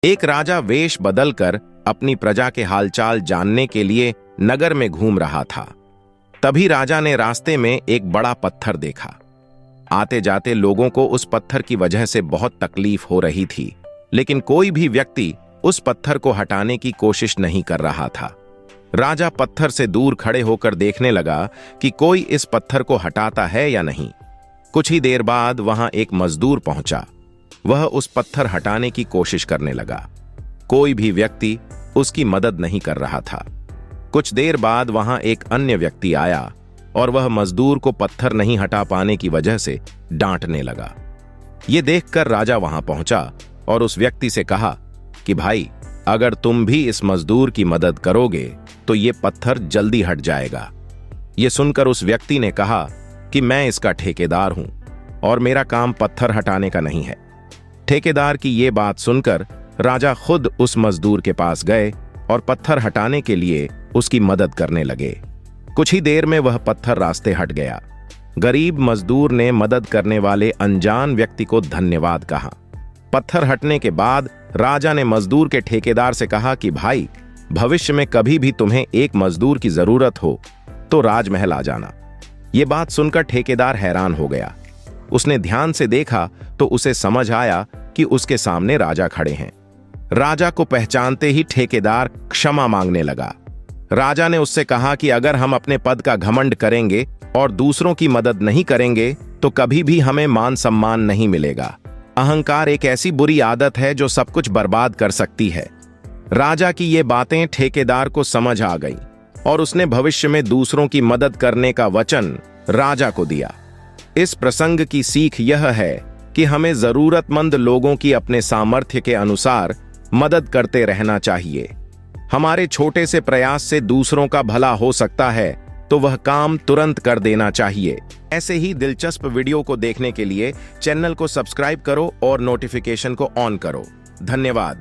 एक राजा वेश बदलकर अपनी प्रजा के हालचाल जानने के लिए नगर में घूम रहा था। तभी राजा ने रास्ते में एक बड़ा पत्थर देखा। आते जाते लोगों को उस पत्थर की वजह से बहुत तकलीफ हो रही थी, लेकिन कोई भी व्यक्ति उस पत्थर को हटाने की कोशिश नहीं कर रहा था। राजा पत्थर से दूर खड़े होकर देखने लगा कि कोई इस पत्थर को हटाता है या नहीं। कुछ ही देर बाद वहां एक मजदूर पहुंचा। वह उस पत्थर हटाने की कोशिश करने लगा। कोई भी व्यक्ति उसकी मदद नहीं कर रहा था। कुछ देर बाद वहां एक अन्य व्यक्ति आया और वह मजदूर को पत्थर नहीं हटा पाने की वजह से डांटने लगा। ये देखकर राजा वहां पहुंचा और उस व्यक्ति से कहा कि भाई, अगर तुम भी इस मजदूर की मदद करोगे तो ये पत्थर जल्दी हट जाएगा। ये सुनकर उस व्यक्ति ने कहा कि मैं इसका ठेकेदार हूं और मेरा काम पत्थर हटाने का नहीं है। ठेकेदार की ये बात सुनकर राजा खुद उस मजदूर के पास गए और पत्थर हटाने के लिए उसकी मदद करने लगे। कुछ ही देर में वह पत्थर रास्ते हट गया। गरीब मजदूर ने मदद करने वाले अनजान व्यक्ति को धन्यवाद कहा। पत्थर हटने के बाद राजा ने मजदूर के ठेकेदार से कहा कि भाई, भविष्य में कभी भी तुम्हें एक मजदूर की जरूरत हो तो राजमहल आ जाना। ये बात सुनकर ठेकेदार हैरान हो गया। उसने ध्यान से देखा तो उसे समझ आया कि उसके सामने राजा खड़े हैं। राजा को पहचानते ही ठेकेदार क्षमा मांगने लगा। राजा ने उससे कहा कि अगर हम अपने पद का घमंड करेंगे और दूसरों की मदद नहीं करेंगे तो कभी भी हमें मान सम्मान नहीं मिलेगा। अहंकार एक ऐसी बुरी आदत है जो सब कुछ बर्बाद कर सकती है। राजा की ये बातें ठेकेदार को समझ आ गई और उसने भविष्य में दूसरों की मदद करने का वचन राजा को दिया। इस प्रसंग की सीख यह है कि हमें जरूरतमंद लोगों की अपने सामर्थ्य के अनुसार मदद करते रहना चाहिए। हमारे छोटे से प्रयास से दूसरों का भला हो सकता है तो वह काम तुरंत कर देना चाहिए। ऐसे ही दिलचस्प वीडियो को देखने के लिए चैनल को सब्सक्राइब करो और नोटिफिकेशन को ऑन करो। धन्यवाद।